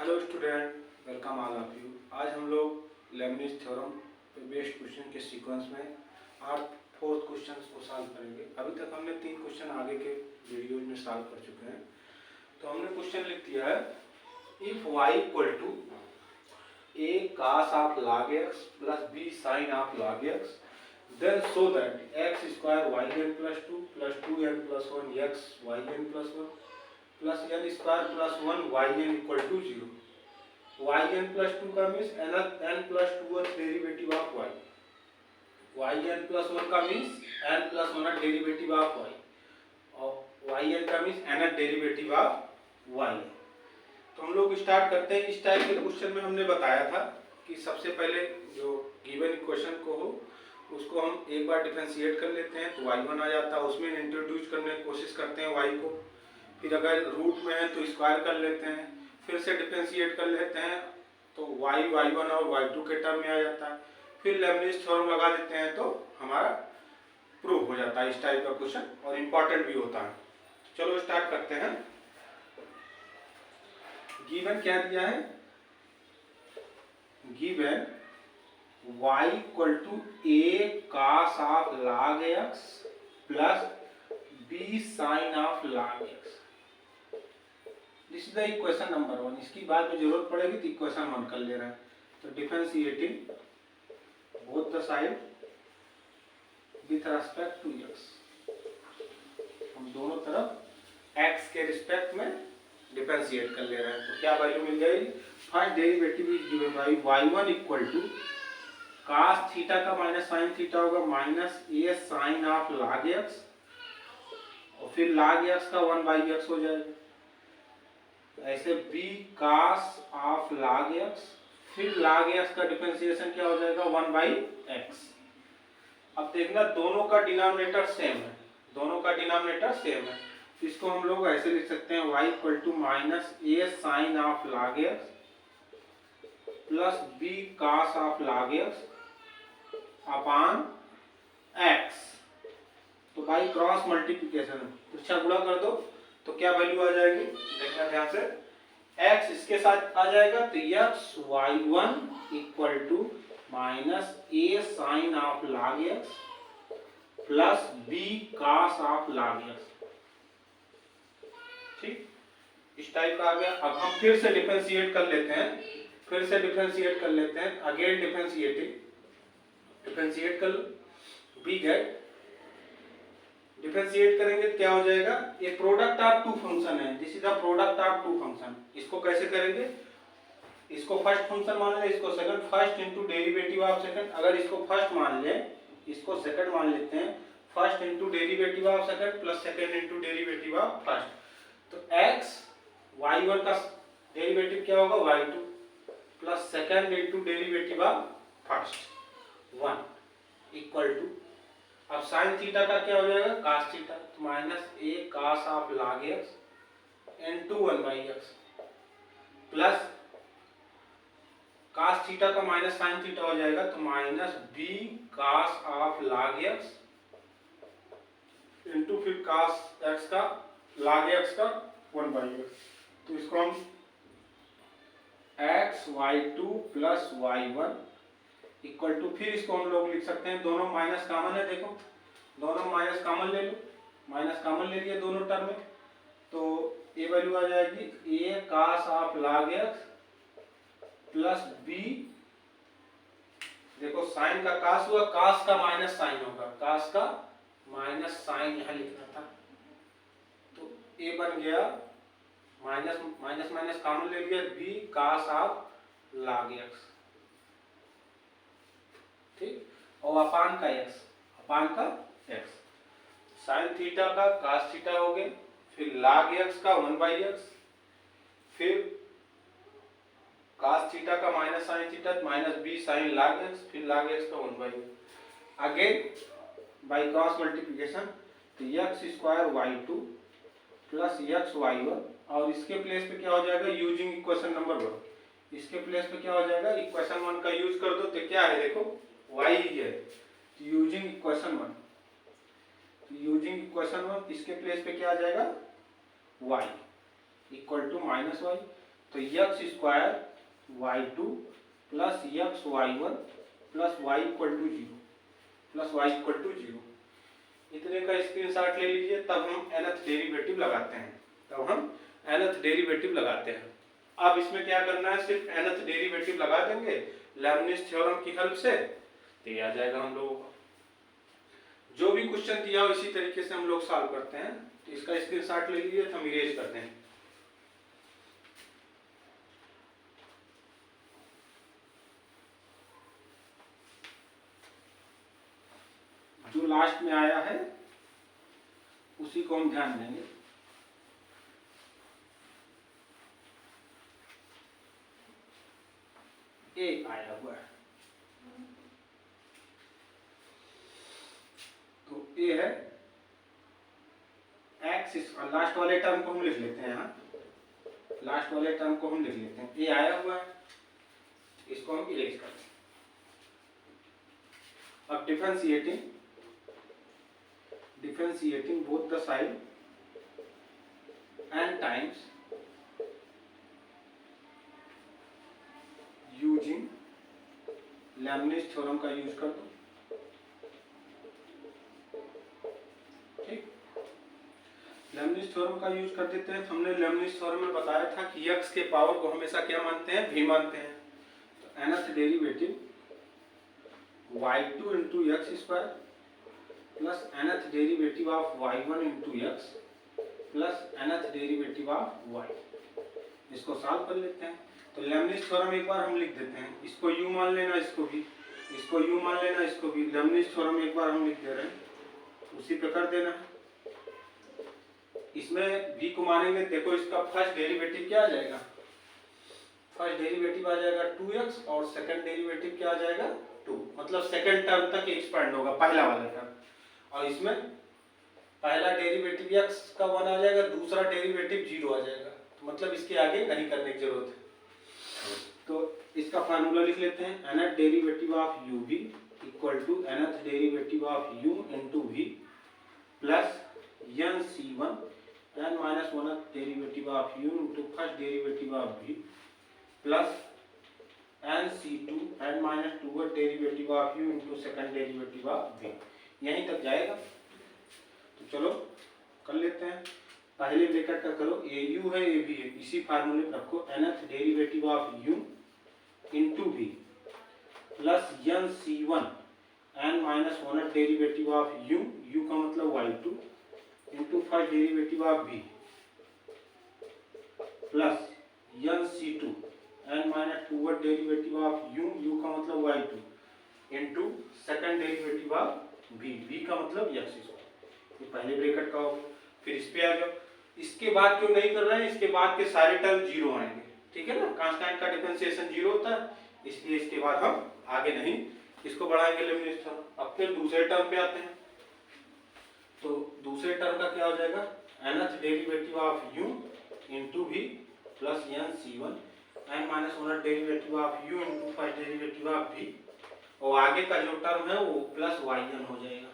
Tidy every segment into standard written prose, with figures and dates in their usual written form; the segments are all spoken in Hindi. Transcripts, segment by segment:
Hello student, welcome all of you. आज हम लोग लेबनिज थ्योरम पे बेस्ड क्वेश्चन के सीक्वेंस में फोर्थ क्वेश्चन को सॉल्व करेंगे। अभी तक हमने 3 क्वेश्चन आगे के वीडियो में सॉल्व कर चुके हैं। तो हमने क्वेश्चन लिख दिया है, if y equal to a cos of log x plus b sin of log x then show that x square yn plus 2 plus 2n plus 1 x yn plus 1 plus n square plus 1 yn equal to 0। yn plus 2 का means n plus 2 derivative of y, yn plus 1 का means n plus 1 derivative of y, और yn का means n derivative of y। तो हम लोग स्टार्ट करते हैं। इस टाइप के क्वेश्चन में हमने बताया था कि सबसे पहले जो गिवन इक्वेशन को हो उसको हम एक बार डिफरेंशिएट कर लेते हैं तो y1 आ जाता है, उसमें इंट्रोड्यूस करने की कोशिश करते हैं y को, फिर अगर रूट में है तो स्क्वायर कर लेते हैं, फिर से डिफरेंशिएट कर लेते हैं तो y1 और y2 के टर्म में आ जाता है, फिर लेबनिज थ्योरम लगा देते हैं तो हमारा प्रूव हो जाता है। इस टाइप का क्वेश्चन और इम्पोर्टेंट भी होता है। चलो स्टार्ट करते हैं। गिवन क्या दिया है, given y equal to a cos of log x plus b sin of log x। This is the equation number 1। इसकी बाद में जरूरत पड़ेगी तो इक्वेशन 1 कर ले रहे हैं। तो differentiating both the side with respect to x, हम दोनों तरफ x के रिस्पेक्ट में डिफरेंशिएट कर ले रहे हैं। तो क्या वैल्यू मिल जाएगी, first derivative is given by y1 equal to cos theta का माइनस sin थीटा होगा minus a sin of log x, और फिर log x का 1/x हो जाएगा। ऐसे b cos of log x, फिर log x का डिफरेंशिएशन क्या हो जाएगा 1/x। अब देखना दोनों का डिनोमिनेटर सेम है, दोनों का डिनोमिनेटर सेम है। इसको हम लोग ऐसे लिख सकते हैं y equal to minus a sin of log x plus b cos of log x upon x। तो बाई क्रॉस मल्टीप्लिकेशन अच्छा गुणा कर दो तो क्या वैल्यू आ जाएगी, देखना ध्यान से। x इसके साथ आ जाएगा तो x y1 equal to minus a sin of log x plus b cos of log x। ठीक, इस टाइप का आ गया। अब हम फिर से डिफरेंशिएट कर लेते हैं, फिर से डिफरेंशिएट कर लेते हैं। अगेन डिफरेंशिएट कर लो, b गेट डिफरेंशिएट करेंगे तो क्या हो जाएगा, ये प्रोडक्ट ऑफ टू फंक्शन है, this is the product of two function. इसको कैसे करेंगे, इसको फर्स्ट फंक्शन मान ले, इसको second, first into derivative of second. अगर इसको फर्स्ट मान ले, इसको सेकंड मान लेते हैं, first into derivative of second plus second into derivative of first. तो x y1 का डेरिवेटिव क्या होगा y2 plus second into derivative of first 1 equal to, अब साइन थीटा का क्या हो जाएगा cos थीटा, तो minus a cos of log x into 1/x plus cos theta का माइनस साइन थीटा हो जाएगा तो minus b cos of log x into फिर cos x का log x का 1/x। तो इसको हम x y2 plus y1 equal to, फिर इसको हम लोग लिख सकते हैं, दोनों माइनस कॉमन है, देखो दोनों माइनस कॉमन ले लो, माइनस कॉमन ले लिए दोनों टर्म में, तो ये वैल्यू आ जाएगी a cos of log x plus b, देखो साइन का cos हुआ, cos का माइनस साइन होगा, cos का माइनस साइन यहाँ लिखना था, तो a बन गया माइनस माइनस माइनस कॉमन ले लिया, b cos of log x, ठीक, और अपान का x, अपान का x, साइन थीटा का cos थीटा हो गए, फिर log x का 1/x, फिर cos थीटा का minus sine theta minus b sin log x, फिर log x का 1/x। Again by cross multiplication तो x square y2 plus x y1, और इसके प्लेस पे क्या हो जाएगा यूजिंग इक्वेशन नंबर 1, इसके प्लेस पे क्या हो जाएगा इक्वेशन 1 का यूज कर दो तो क्या है, देखो y है, तो यूजिंग इक्वेशन 1, तो यूजिंग इक्वेशन 1 इसके प्लेस पे क्या आ जाएगा y equal to minus y, तो x square y two plus x y one plus y equal to zero plus y equal to zero, इतने का स्क्रीनशॉट ले लीजिए। तब हम nth डेरिवेटिव लगाते हैं। अब इसमें क्या करना है, सिर्फ nth डेरिवेटिव लगा देंगे लेबनिज थ्योरम की हेल्प से, तो ये आ जाएगा हम लोगों को। जो भी क्वेश्चन दिया हो इसी तरीके से हम लोग सॉल्व करते हैं। तो इसका स्क्रीनशॉट ले लीजिए, तो हम इरेज करते हैं। जो लास्ट में आया है उसी को हम ध्यान देंगे। ए आया हुआ है, तो ए है एक्स, लास्ट वाले टर्म को हम लिख लेते हैं। यहाँ लास्ट वाले टर्म को हम लिख लेते हैं, ए आया हुआ है, इसको हम इरेज करते हैं। अब differentiating both the side and times using Leibniz theorem का यूज कर दो। ठीक, लेबनिज थ्योरम का यूज कर देते हैं। हमने लेबनिज थ्योरम में बताया था कि x के पावर को हमेशा क्या मानते हैं, v मानते हैं। तो nth derivative y2 into x square plus nth derivative of y1 into x plus nth derivative of y, इसको सॉल्व कर लेते हैं। तो लेबनिज थ्योरम एक बार हम लिख देते हैं, इसको u मान लेना, इसको भी, इसको u मान लेना, इसको भी। लेबनिज थ्योरम एक बार हम लिख दे रहे हैं, उसी पे कर देना। इसमें v को मानेंगे, देखो इसका फर्स्ट डेरिवेटिव क्या आ जाएगा, फर्स्ट डेरिवेटिव आ जाएगा 2x और सेकंड डेरिवेटिव क्या आ जाएगा 2, मतलब सेकंड टर्म तक एक्सपेंड होगा पहला वाला टर्म। और इसमें पहला डेरिवेटिव x का 1 आ जाएगा, दूसरा डेरिवेटिव 0 आ जाएगा, तो मतलब इसके आगे नहीं करने की जरूरत है। तो इसका फार्मूला लिख लेते हैं, nth derivative of uv equal to nth derivative of u into v plus nc1 n minus 1th derivative of u into first derivative of v plus nc2 n minus 2th derivative of u into second derivative of v। यहीं तक जाएगा। तो चलो कर लेते हैं। पहले ब्रैकेट का करो, au है ab है, इसी फार्मूले में रखो, nth derivative of u into v plus nc1 n minus 1th derivative of u का मतलब y2 into first derivative of v plus nc2 n minus 2th derivative of u का मतलब y2 into second derivative of v का मतलब x स्क्वायर। ये पहले ब्रैकेट का हो। फिर इस पे आ जाओ। इसके बाद क्यों नहीं कर रहे हैं, इसके बाद के सारे टर्म 0 आएंगे, ठीक है ना, कांस्टेंट का डिफरेंशिएशन 0 होता है, इसलिए इसके बाद हम आगे नहीं इसको बढ़ाएंगे लेबनिज थ्योरम। अब फिर दूसरे टर्म पे आते हैं। तो दूसरे टर्म का क्या हो जाएगा, nth derivative of u into v plus nc1 n minus 1th derivative of u into first derivative of v, और आगे का जो टर्म है वो प्लस yn हो जाएगा।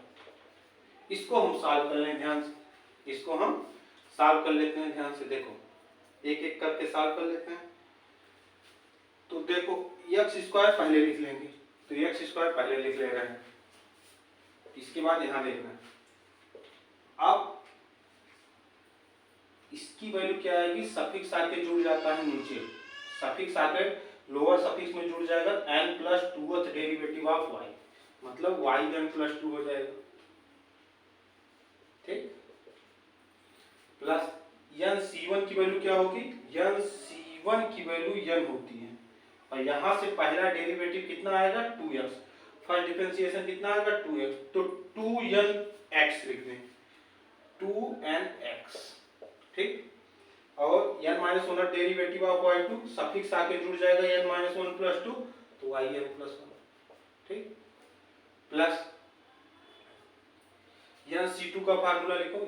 इसको हम सॉल्व कर लें ध्यान से, इसको हम सॉल्व कर लेते हैं ध्यान से। देखो एक एक करके सॉल्व कर लेते हैं। तो देखो एक्स स्क्वायर पहले लिख लेंगे, तो एक्स स्क्वायर पहले लिख ले रहे हैं, इसके बाद यहां देखना। अब इसकी वैल्यू क्या आएगी, सफिक्स आके जुड़ जाता है नीचे, सफिक्स आके लोअर सफिक्स में जुड़ जाएगा n plus 2th derivative of y, मतलब yn प्लस 2 हो जाएगा, ठीक। प्लस nc1 की वैल्यू क्या होगी, nc1 की वैल्यू n होती है, और यहां से पहला डेरिवेटिव कितना आएगा 2x, फर्स्ट डिफरेंशिएशन कितना आएगा 2x, तो 2nx लिख दें, 2nx, ठीक। और n minus 1 derivative of y2 suffix आके जुड़ जाएगा n माइनस 1 प्लस 2, तो yn प्लस 1, ठीक। प्लस nc2 का फार्मूला लिखो,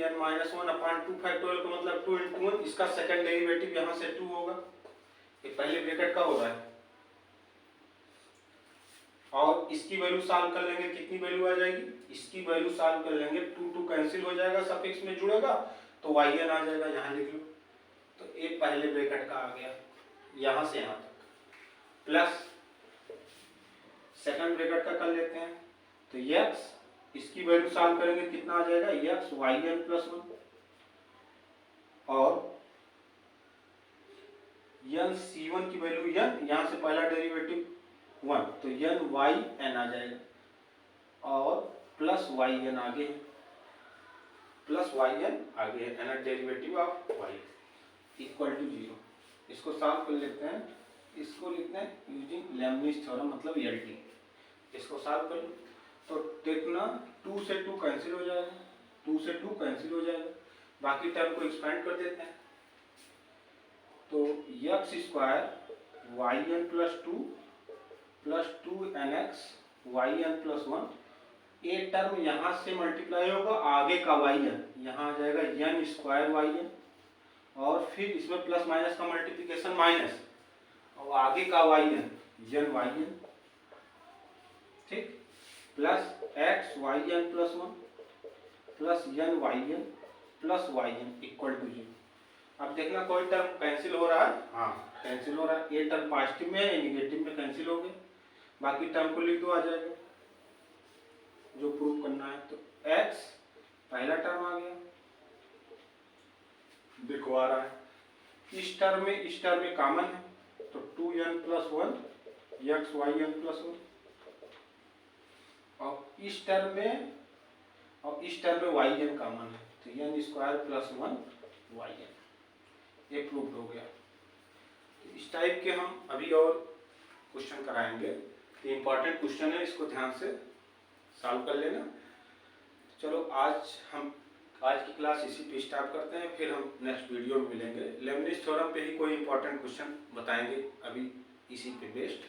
n माइनस 1 अपॉन 2 फैक्टोरियल का मतलब 2 इंटू 1, इसका सेकंड डेरिवेटिव यहां से 2 होगा, ये पहले ब्रैकेट का हो रहा है। और इसकी वैल्यू सॉल्व कर लेंगे, कितनी वैल्यू आ जाएगी, इसकी वैल्यू सॉल्व कर लेंगे, 2 2 कैंसिल हो जाएगा, सफिक्स में जुड़ेगा, तो yn आ जाएगा, यहां लिख लो तो ए पहले ब्रैकेट का आ गया यहां से यहां तक, प्लस सेकंड ब्रैकेट का कर लेते हैं। तो x इसकी वैल्यू सॉल्व करेंगे कितना आ जाएगा, x yn प्लस 1 और n c1 की वैल्यू n, यहां से पहला डेरिवेटिव 1 तो n y n आ जाएगा और प्लस yn आगे है, प्लस yn आगे है, n derivative of y equal to 0। इसको सॉल्व कर लेते हैं, इसको लिखते हैं यूजिंग लेबनिज थ्योरम मतलब एलटी। इसको सॉल्व कर लो तो देखना 2 से 2 कैंसिल हो जाएगा, 2 से 2 कैंसिल हो जाएगा, बाकी टर्म को एक्सपेंड कर देते हैं। तो x square y n plus 2 n x y n plus 1, एक टर्म यहाँ से मल्टीप्लाई होगा आगे का वाई एन, यहाँ आ जाएगा एन स्क्वायर वाई एन और फिर इसमें प्लस माइनस का मल्टीप्लिकेशन माइनस और आगे का वाई एन वाई एन, ठीक, plus x y n plus 1 plus n y n equal to 0। अब देखना कोई टर्म कैंसिल हो रहा है, हाँ कैंसिल हो रहा है, ये टर्म पॉजिटिव में है निगेटिव में कैंसिल हो गए, बाकी टर्म को लिख दो आ जाएगा जो प्रूव करना है। तो x पहला टर्म आ गया, देखो आ रहा है, इस टर्म में कॉमन है तो 2n plus 1 x y n plus 1 और इस टर्म में वाई एन कॉमन है तो n square plus 1 y n, ये प्रूव हो गया। तो इस टाइप के हम अभी और क्वेश्चन कराएंगे, तो इम्पॉर्टेंट क्वेश्चन है, इसको ध्यान से सॉल्व कर लेना। चलो आज की क्लास इसी पे स्टार्ट करते हैं, फिर हम नेक्स्ट वीडियो में मिलेंगे। लेबनिज थ्योरम पे ही कोई इम्पोर्टेंट क्वेश्चन बताएंगे अभी इसी पे बेस्ड।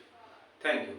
Thank you.